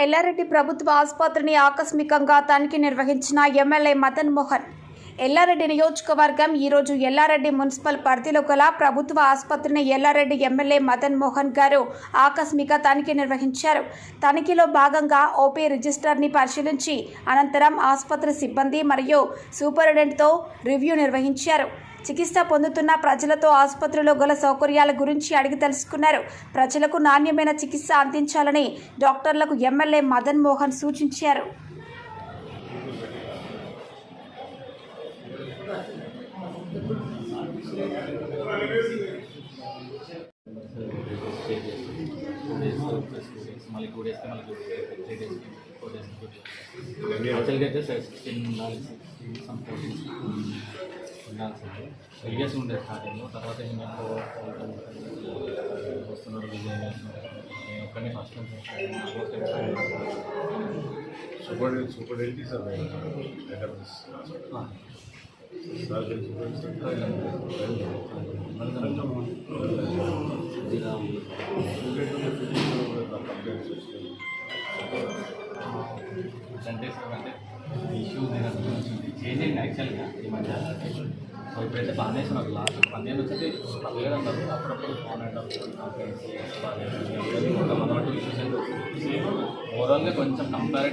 ఎల్లారెడ్డి ప్రభుత్వ ఆసుపత్రిని ఆకస్మికంగా తనిఖీ నిర్వహించిన ఎమ్మెల్యే మదన్ మోహన్. ఎల్లారెడ్డి నియోజకవర్గం ఈరోజు ఎల్లారెడ్డి మున్సిపల్ పరిధిలో గల ప్రభుత్వ ఆసుపత్రిని ఎల్లారెడ్డి ఎమ్మెల్యే మదన్ మోహన్ గారు ఆకస్మిక తనిఖీ నిర్వహించారు. తనిఖీలో భాగంగా ఓపీ రిజిస్టర్ని పరిశీలించి అనంతరం ఆసుపత్రి సిబ్బంది మరియు సూపరింటెండెంట్తో రివ్యూ నిర్వహించారు. చికిత్స పొందుతున్న ప్రజలతో ఆసుపత్రిలో గల సౌకర్యాల గురించి అడిగి తెలుసుకున్నారు. ప్రజలకు నాణ్యమైన చికిత్స అందించాలని డాక్టర్లకు ఎమ్మెల్యే మదన్ మోహన్ సూచించారు. ఎలిగేస్ ఉండేది స్టార్టింగ్లో, తర్వాత వస్తున్నారు విజయ్ ఒక్కనే ఫస్ట్ సూపరింటెండెంట్ సార్ అంటే ఇష్యూస్ చేంజ్ అయింది యాక్చువల్గా ఈ మధ్య. సో ఇప్పుడైతే బాగానే నాకు లాస్ట్ 10 ఏళ్ళు వచ్చేది పర్లేదు అంటారు. అప్పుడప్పుడు ఓవరాల్గా కొంచెం కంపేర్